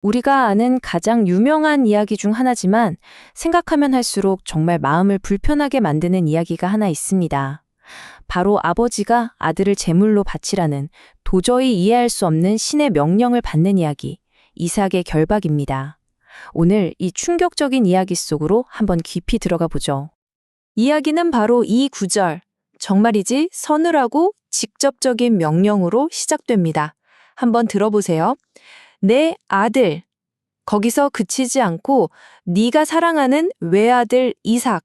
우리가 아는 가장 유명한 이야기 중 하나지만 생각하면 할수록 정말 마음을 불편하게 만드는 이야기가 하나 있습니다. 바로 아버지가 아들을 제물로 바치라는 도저히 이해할 수 없는 신의 명령을 받는 이야기, 이삭의 결박입니다. 오늘 이 충격적인 이야기 속으로 한번 깊이 들어가 보죠. 이야기는 바로 이 구절, 정말이지 서늘하고 직접적인 명령으로 시작됩니다. 한번 들어보세요. 내 아들. 거기서 그치지 않고 네가 사랑하는 외아들 이삭.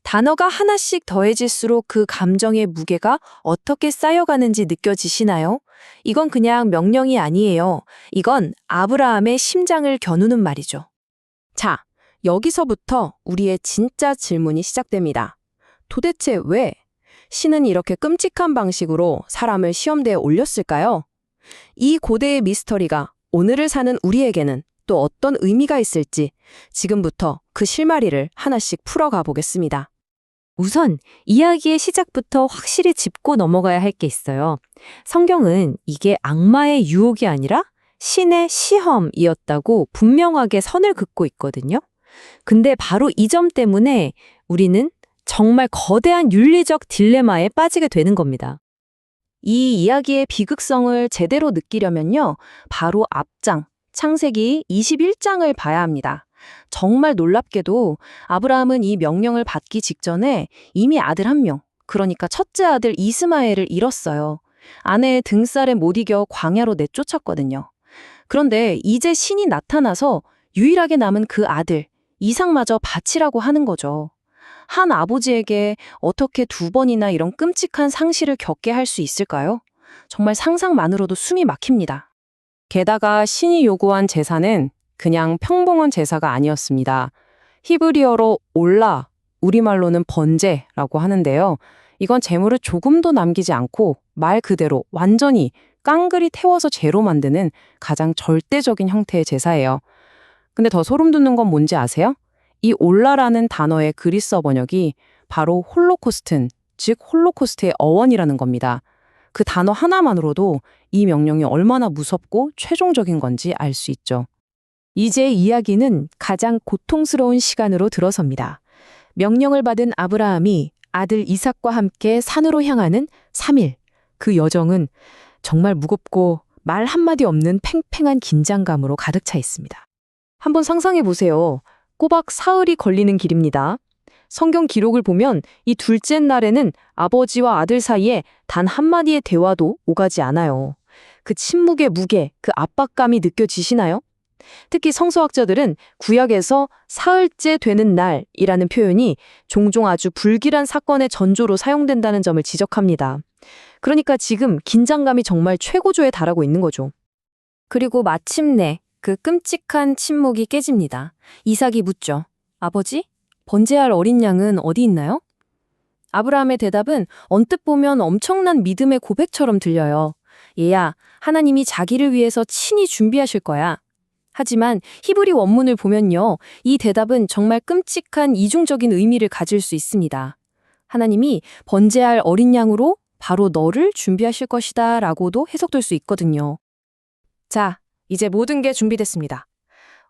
단어가 하나씩 더해질수록 그 감정의 무게가 어떻게 쌓여가는지 느껴지시나요? 이건 그냥 명령이 아니에요. 이건 아브라함의 심장을 겨누는 말이죠. 자, 여기서부터 우리의 진짜 질문이 시작됩니다. 도대체 왜 신은 이렇게 끔찍한 방식으로 사람을 시험대에 올렸을까요? 이 고대의 미스터리가 오늘을 사는 우리에게는 또 어떤 의미가 있을지 지금부터 그 실마리를 하나씩 풀어가 보겠습니다. 우선 이야기의 시작부터 확실히 짚고 넘어가야 할 게 있어요. 성경은 이게 악마의 유혹이 아니라 신의 시험이었다고 분명하게 선을 긋고 있거든요. 근데 바로 이 점 때문에 우리는 정말 거대한 윤리적 딜레마에 빠지게 되는 겁니다. 이 이야기의 비극성을 제대로 느끼려면요, 바로 앞장, 창세기 21장을 봐야 합니다. 정말 놀랍게도 아브라함은 이 명령을 받기 직전에 이미 아들 한 명, 그러니까 첫째 아들 이스마엘을 잃었어요. 아내의 등살에 못 이겨 광야로 내쫓았거든요. 그런데 이제 신이 나타나서 유일하게 남은 그 아들, 이삭마저 바치라고 하는 거죠. 한 아버지에게 어떻게 두 번이나 이런 끔찍한 상실을 겪게 할 수 있을까요? 정말 상상만으로도 숨이 막힙니다. 게다가 신이 요구한 제사는 그냥 평범한 제사가 아니었습니다. 히브리어로 올라, 우리말로는 번제라고 하는데요. 이건 제물을 조금도 남기지 않고 말 그대로 완전히 깡그리 태워서 제로 만드는 가장 절대적인 형태의 제사예요. 근데 더 소름 돋는 건 뭔지 아세요? 이 올라라는 단어의 그리스어 번역이 바로 홀로코스튼, 즉 홀로코스트의 어원이라는 겁니다. 그 단어 하나만으로도 이 명령이 얼마나 무섭고 최종적인 건지 알 수 있죠. 이제 이야기는 가장 고통스러운 시간으로 들어섭니다. 명령을 받은 아브라함이 아들 이삭과 함께 산으로 향하는 3일. 그 여정은 정말 무겁고 말 한마디 없는 팽팽한 긴장감으로 가득 차 있습니다. 한번 상상해 보세요. 꼬박 사흘이 걸리는 길입니다. 성경 기록을 보면 이 둘째 날에는 아버지와 아들 사이에 단 한마디의 대화도 오가지 않아요. 그 침묵의 무게, 그 압박감이 느껴지시나요? 특히 성서학자들은 구약에서 사흘째 되는 날이라는 표현이 종종 아주 불길한 사건의 전조로 사용된다는 점을 지적합니다. 그러니까 지금 긴장감이 정말 최고조에 달하고 있는 거죠. 그리고 마침내 그 끔찍한 침묵이 깨집니다. 이삭이 묻죠. 아버지, 번제할 어린 양은 어디 있나요? 아브라함의 대답은 언뜻 보면 엄청난 믿음의 고백처럼 들려요. 얘야, 하나님이 자기를 위해서 친히 준비하실 거야. 하지만 히브리 원문을 보면요, 이 대답은 정말 끔찍한 이중적인 의미를 가질 수 있습니다. 하나님이 번제할 어린 양으로 바로 너를 준비하실 것이다 라고도 해석될 수 있거든요. 자, 이제 모든 게 준비됐습니다.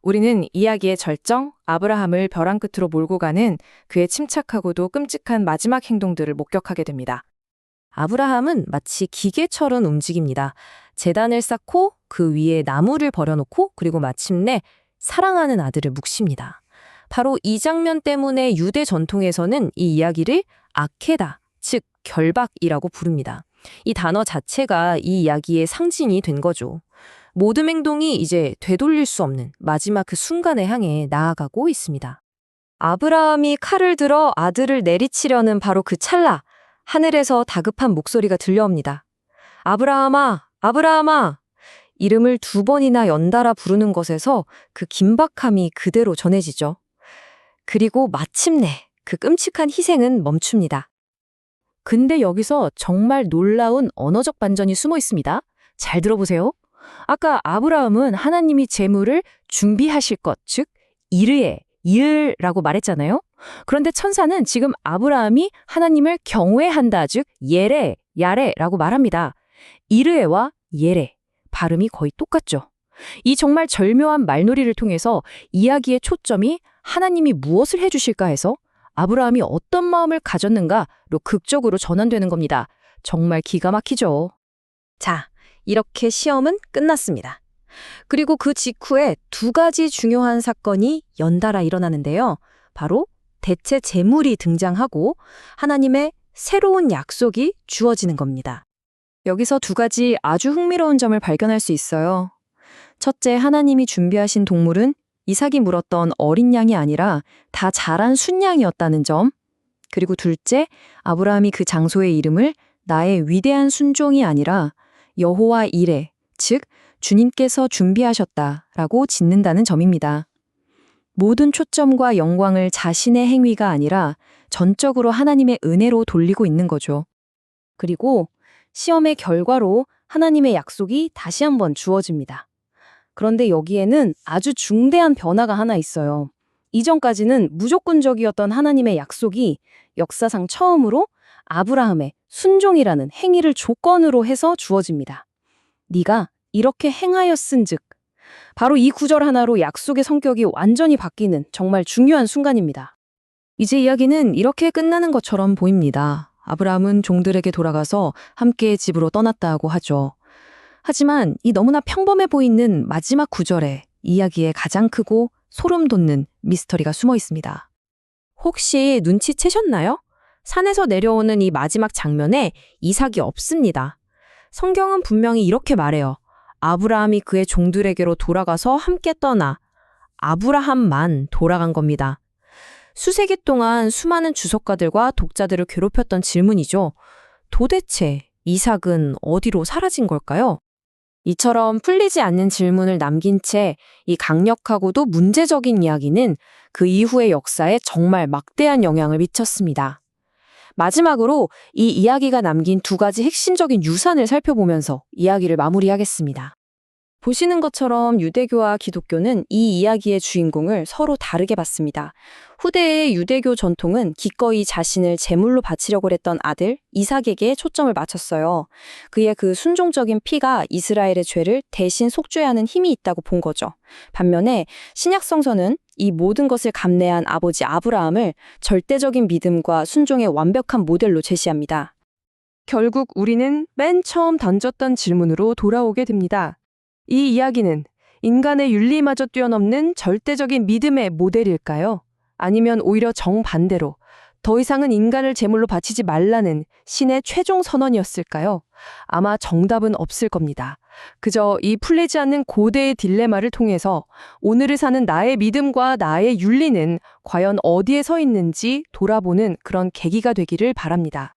우리는 이야기의 절정, 아브라함을 벼랑 끝으로 몰고 가는 그의 침착하고도 끔찍한 마지막 행동들을 목격하게 됩니다. 아브라함은 마치 기계처럼 움직입니다. 제단을 쌓고 그 위에 나무를 버려놓고 그리고 마침내 사랑하는 아들을 묵십니다. 바로 이 장면 때문에 유대 전통에서는 이 이야기를 아케다, 즉 결박이라고 부릅니다. 이 단어 자체가 이 이야기의 상징이 된 거죠. 모든 행동이 이제 되돌릴 수 없는 마지막 그 순간에 향해 나아가고 있습니다. 아브라함이 칼을 들어 아들을 내리치려는 바로 그 찰나, 하늘에서 다급한 목소리가 들려옵니다. 아브라함아, 아브라함아! 이름을 2번이나 연달아 부르는 것에서 그 긴박함이 그대로 전해지죠. 그리고 마침내 그 끔찍한 희생은 멈춥니다. 근데 여기서 정말 놀라운 언어적 반전이 숨어 있습니다. 잘 들어보세요. 아까 아브라함은 하나님이 제물을 준비하실 것, 즉 이르에, 이을라고 말했잖아요. 그런데 천사는 지금 아브라함이 하나님을 경외한다, 즉 예레, 야레라고 말합니다. 이르에와 예레, 발음이 거의 똑같죠. 이 정말 절묘한 말놀이를 통해서 이야기의 초점이 하나님이 무엇을 해주실까 해서 아브라함이 어떤 마음을 가졌는가로 극적으로 전환되는 겁니다. 정말 기가 막히죠. 자, 이렇게 시험은 끝났습니다. 그리고 그 직후에 두 가지 중요한 사건이 연달아 일어나는데요. 바로 대체 제물이 등장하고 하나님의 새로운 약속이 주어지는 겁니다. 여기서 두 가지 아주 흥미로운 점을 발견할 수 있어요. 첫째, 하나님이 준비하신 동물은 이삭이 물었던 어린 양이 아니라 다 자란 순양이었다는 점. 그리고 둘째, 아브라함이 그 장소의 이름을 나의 위대한 순종이 아니라 여호와 이레, 즉 주님께서 준비하셨다라고 짓는다는 점입니다. 모든 초점과 영광을 자신의 행위가 아니라 전적으로 하나님의 은혜로 돌리고 있는 거죠. 그리고 시험의 결과로 하나님의 약속이 다시 한번 주어집니다. 그런데 여기에는 아주 중대한 변화가 하나 있어요. 이전까지는 무조건적이었던 하나님의 약속이 역사상 처음으로 아브라함의 순종이라는 행위를 조건으로 해서 주어집니다. 네가 이렇게 행하였은즉. 바로 이 구절 하나로 약속의 성격이 완전히 바뀌는 정말 중요한 순간입니다. 이제 이야기는 이렇게 끝나는 것처럼 보입니다. 아브라함은 종들에게 돌아가서 함께 집으로 떠났다고 하죠. 하지만 이 너무나 평범해 보이는 마지막 구절에 이야기에 가장 크고 소름 돋는 미스터리가 숨어 있습니다. 혹시 눈치채셨나요? 산에서 내려오는 이 마지막 장면에 이삭이 없습니다. 성경은 분명히 이렇게 말해요. 아브라함이 그의 종들에게로 돌아가서 함께 떠나 아브라함만 돌아간 겁니다. 수세기 동안 수많은 주석가들과 독자들을 괴롭혔던 질문이죠. 도대체 이삭은 어디로 사라진 걸까요? 이처럼 풀리지 않는 질문을 남긴 채 이 강력하고도 문제적인 이야기는 그 이후의 역사에 정말 막대한 영향을 미쳤습니다. 마지막으로 이 이야기가 남긴 두 가지 핵심적인 유산을 살펴보면서 이야기를 마무리하겠습니다. 보시는 것처럼 유대교와 기독교는 이 이야기의 주인공을 서로 다르게 봤습니다. 후대의 유대교 전통은 기꺼이 자신을 제물로 바치려고 했던 아들 이삭에게 초점을 맞췄어요. 그의 그 순종적인 피가 이스라엘의 죄를 대신 속죄해야 하는 힘이 있다고 본 거죠. 반면에 신약 성서는 이 모든 것을 감내한 아버지 아브라함을 절대적인 믿음과 순종의 완벽한 모델로 제시합니다. 결국 우리는 맨 처음 던졌던 질문으로 돌아오게 됩니다. 이 이야기는 인간의 윤리마저 뛰어넘는 절대적인 믿음의 모델일까요? 아니면 오히려 정반대로 더 이상은 인간을 제물로 바치지 말라는 신의 최종 선언이었을까요? 아마 정답은 없을 겁니다. 그저 이 풀리지 않는 고대의 딜레마를 통해서 오늘을 사는 나의 믿음과 나의 윤리는 과연 어디에 서 있는지 돌아보는 그런 계기가 되기를 바랍니다.